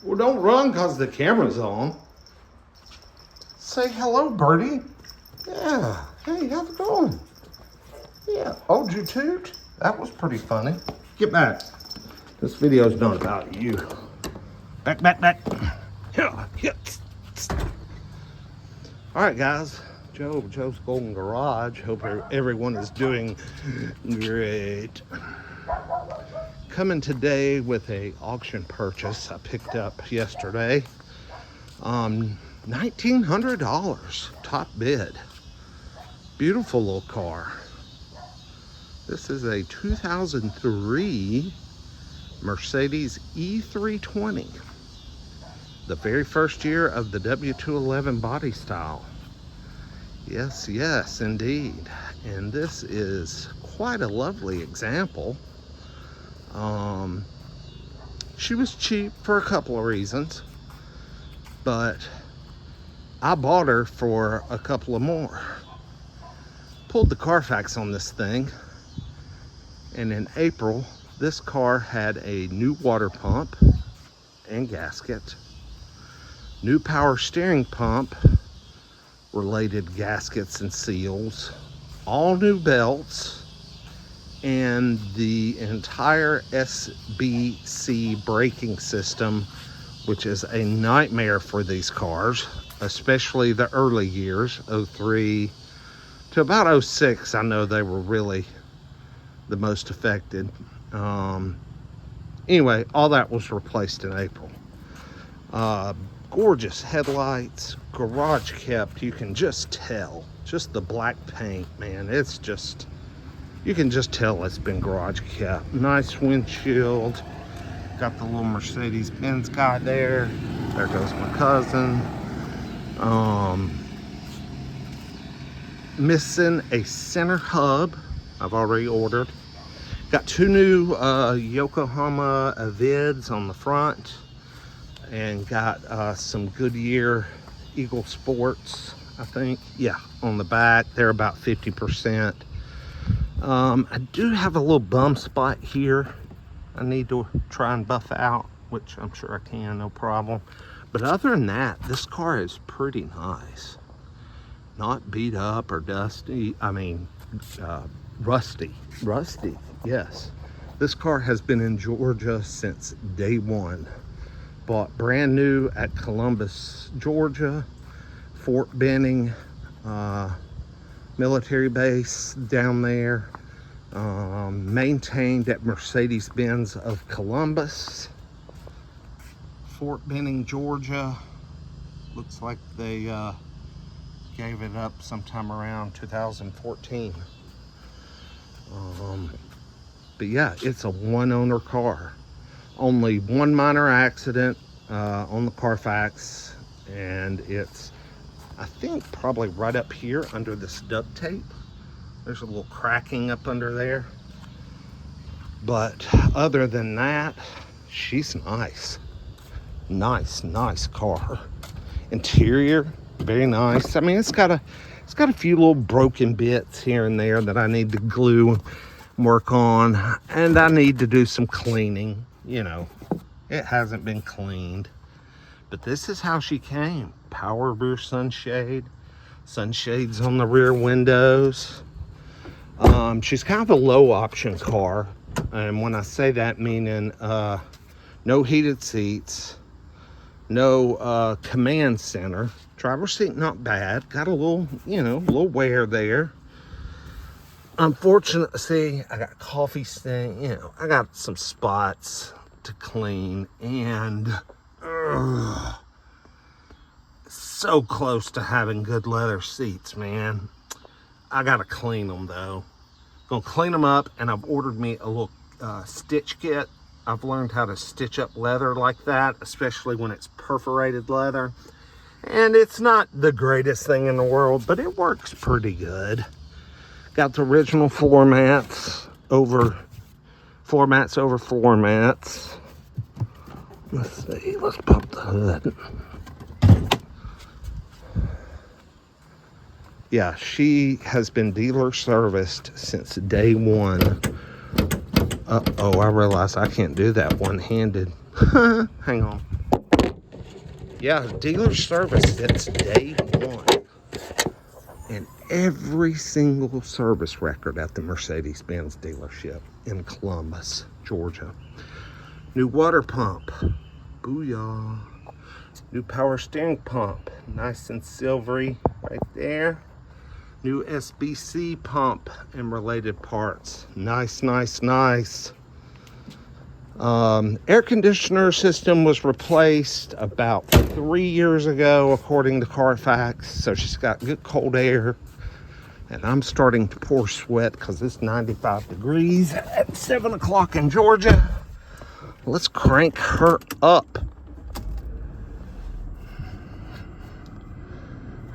Well, don't run because the camera's on. Say hello, birdie. Yeah. Hey, how's it going? Yeah. Oh, did you toot? That was pretty funny. Get back. This video's not about you. Back, back, back. Yeah. All right, guys. Joe's Golden Garage. Hope everyone is doing great. Coming today with a auction purchase I picked up yesterday. $1,900 top bid. Beautiful little car. This is a 2003 Mercedes E320. The very first year of the W211 body style. Yes, yes, indeed. And this is quite a lovely example. She was cheap for a couple of reasons, but I bought her for a couple of more. Pulled the Carfax on this thing, and in April, this car had a new water pump and gasket, new power steering pump, related gaskets and seals, all new belts, and the entire SBC braking system, which is a nightmare for these cars, especially the early years, 03 to about 06. I know they were really the most affected. Anyway, all that was replaced in April. Gorgeous headlights, garage kept. You can just tell, just the black paint, man, it's just, you can just tell it's been garage kept. Nice windshield. Got the little Mercedes-Benz guy there. There goes my cousin. Missing a center hub. I've already ordered. Got two new Yokohama Avids on the front. And got some Goodyear Eagle Sports, I think. Yeah, on the back. They're about 50%. I do have a little bum spot here I need to try and buff out, which I'm sure I can, no problem. But other than that, this car is pretty nice. Not beat up or dusty. I mean, rusty. Rusty, yes. This car has been in Georgia since day one. Bought brand new at Columbus, Georgia. Fort Benning military base down there. Maintained at Mercedes-Benz of Columbus. Fort Benning, Georgia. Looks like they gave it up sometime around 2014. But yeah, it's a one-owner car. Only one minor accident on the Carfax, and it's, I think, probably right up here under this duct tape. There's a little cracking up under there. But other than that, she's nice. Nice car. Interior, very nice. I mean, it's got a few little broken bits here and there that I need to glue and work on. And I need to do some cleaning. You know, it hasn't been cleaned. But this is how she came. Power rear sunshade. Sunshades on the rear windows. She's kind of a low option car, and when I say that, meaning no heated seats, no command center. Driver's seat not bad, got a little, you know, little wear there. Unfortunately, see, I got coffee stain, you know, I got some spots to clean, and so close to having good leather seats, man. I gotta clean them though. Gonna clean them up, and I've ordered me a little stitch kit. I've learned how to stitch up leather like that, especially when it's perforated leather. And it's not the greatest thing in the world, but it works pretty good. Got the original floor mats over floor mats. Let's see, let's pop the hood. Yeah, she has been dealer serviced since day one. Uh-oh, I realize I can't do that one-handed. Hang on. Yeah, dealer service since day one. And every single service record at the Mercedes-Benz dealership in Columbus, Georgia. New water pump. Booyah. New power steering pump. Nice and silvery right there. New SBC pump and related parts. Nice, nice, nice. Air conditioner system was replaced about 3 years ago, according to Carfax. So she's got good cold air. And I'm starting to pour sweat because it's 95 degrees at 7 o'clock in Georgia. Let's crank her up.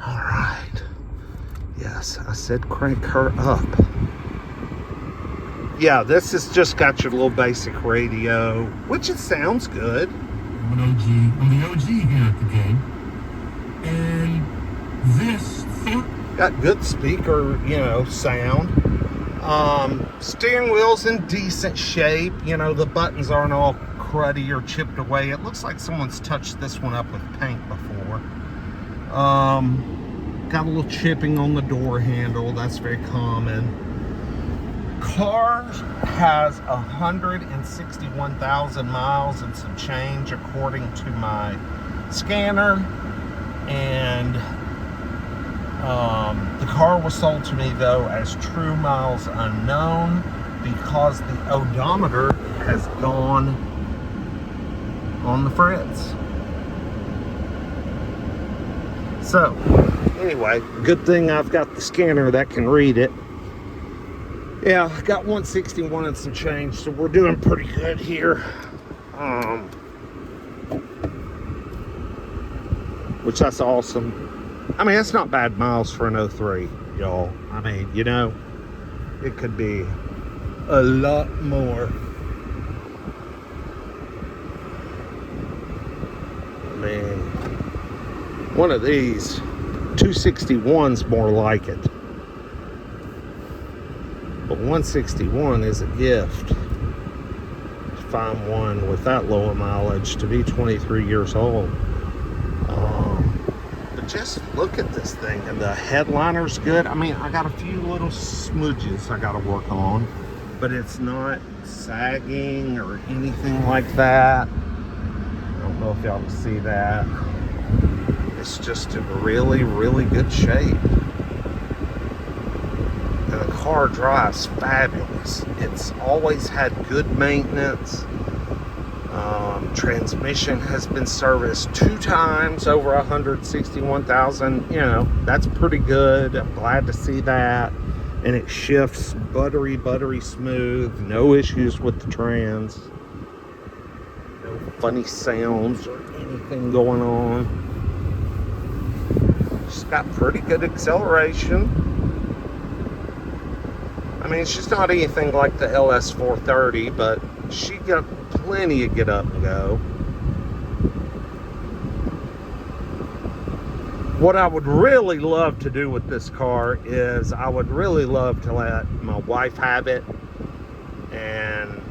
All right. Yes, I said crank her up. Yeah, this has just got your little basic radio, which it sounds good. I'm the OG here at the game. And this got good speaker, sound. Steering wheel's in decent shape. The buttons aren't all cruddy or chipped away. It looks like someone's touched this one up with paint before. Got a little chipping on the door handle. That's very common. Car has 161,000 miles and some change according to my scanner. And the car was sold to me though as true miles unknown because the odometer has gone on the fritz. So anyway, good thing I've got the scanner that can read it. Yeah, I got 161 and some change, so we're doing pretty good here. Which that's awesome. I mean, that's not bad miles for an 03, y'all. I mean, it could be a lot more. Man, one of these 261's more like it. But 161 is a gift. To find one with that low mileage to be 23 years old. But just look at this thing, and the headliner's good. I mean, I got a few little smudges I got to work on, but it's not sagging or anything like that. I don't know if y'all can see that. It's just in really, really good shape. And the car drives fabulous. It's always had good maintenance. Transmission has been serviced 2 times over 161,000. That's pretty good. I'm glad to see that. And it shifts buttery smooth. No issues with the trans. No funny sounds or anything going on. She's got pretty good acceleration. I mean, she's not anything like the LS430, but she got plenty of get up and go. What I would really love to do with this car is I would really love to let my wife have it and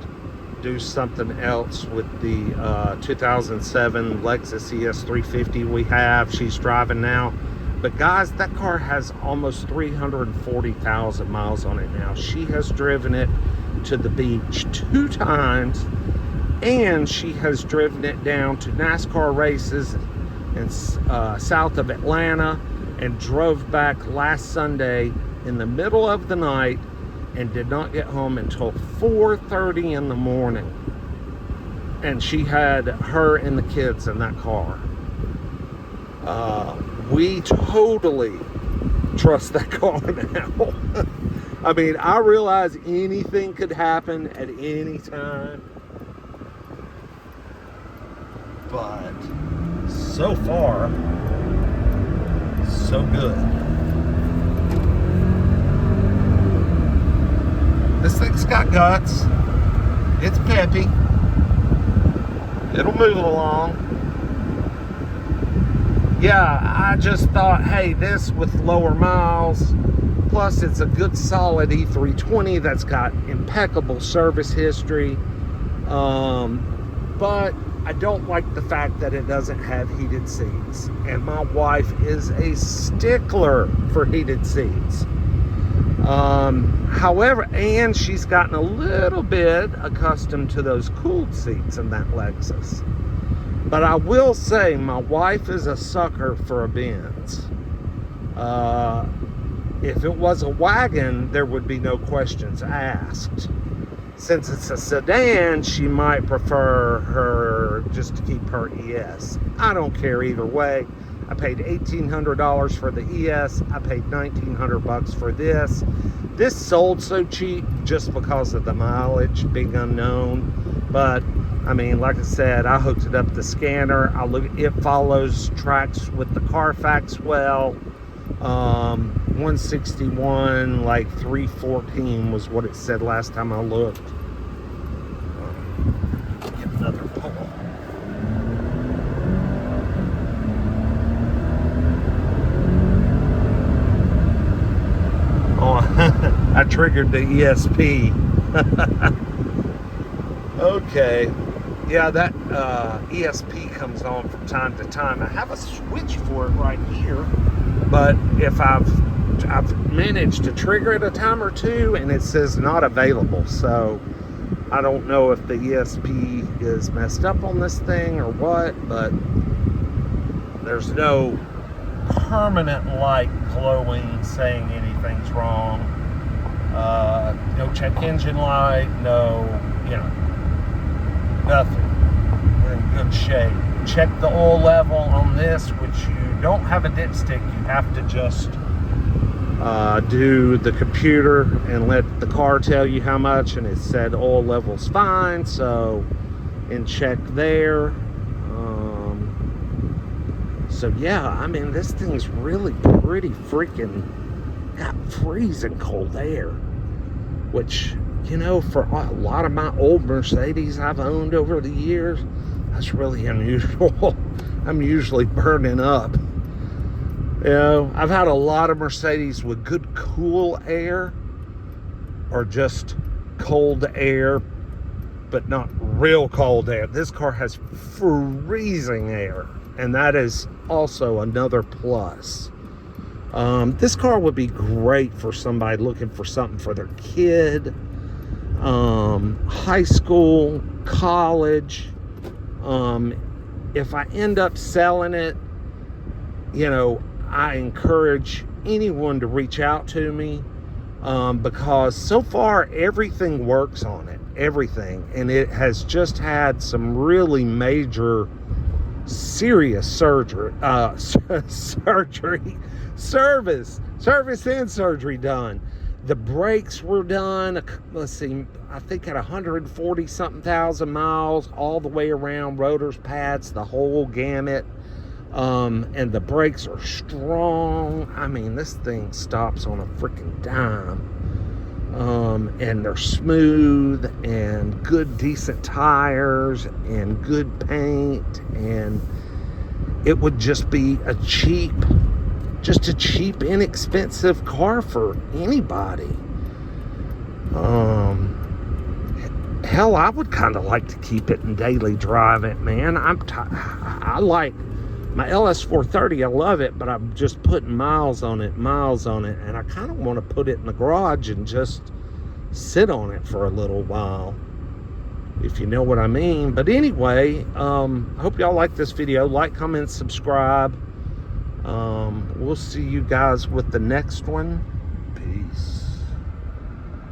do something else with the 2007 Lexus ES350 we have. She's driving now. But guys, that car has almost 340,000 miles on it now. She has driven it to the beach 2 times, and she has driven it down to NASCAR races in south of Atlanta, and drove back last Sunday in the middle of the night and did not get home until 4:30 in the morning. And she had her and the kids in that car. We totally trust that car now. I mean, I realize anything could happen at any time, but so far, so good. This thing's got guts. It's peppy. It'll move along. Yeah, I just thought, hey, this with lower miles, plus it's a good solid E320 that's got impeccable service history. But I don't like the fact that it doesn't have heated seats. And my wife is a stickler for heated seats. However, and she's gotten a little bit accustomed to those cooled seats in that Lexus. But I will say, my wife is a sucker for a Benz. If it was a wagon, there would be no questions asked. Since it's a sedan, she might prefer her just to keep her ES. I don't care either way. I paid $1,800 for the ES. I paid $1,900 for this. This sold so cheap just because of the mileage being unknown. But I mean, like I said, I hooked it up the scanner. It follows tracks with the Carfax well. 161, like 314 was what it said last time I looked. Get another pull. Oh, I triggered the ESP. Okay. Yeah, that ESP comes on from time to time. I have a switch for it right here, but if I've managed to trigger it a time or two and it says not available, so I don't know if the ESP is messed up on this thing or what, but there's no permanent light glowing saying anything's wrong. No check engine light, no, nothing. We're in good shape. Check the oil level on this, which you don't have a dipstick. You have to just do the computer and let the car tell you how much, and it said oil level's fine, so and check there. So yeah, I mean, this thing's really pretty freaking got freezing cold air, which, for a lot of my old Mercedes I've owned over the years, that's really unusual. I'm usually burning up. I've had a lot of Mercedes with good cool air or just cold air, but not real cold air. This car has freezing air, and that is also another plus. This car would be great for somebody looking for something for their kid, high school, college. If I end up selling it, I encourage anyone to reach out to me, because so far everything works on it, everything, and it has just had some really major serious service and surgery done. The brakes were done, let's see, I think at 140 something thousand miles all the way around, rotors, pads, the whole gamut. And the brakes are strong. I mean, this thing stops on a freaking dime. And they're smooth and good, decent tires and good paint. And it would just be a cheap, inexpensive car for anybody. Hell, I would kind of like to keep it and daily drive it, man. I like my LS430, I love it, but I'm just putting miles on it, and I kind of want to put it in the garage and just sit on it for a little while, if you know what I mean. But anyway, hope y'all like this video. Like, comment, subscribe. We'll see you guys with the next one. Peace.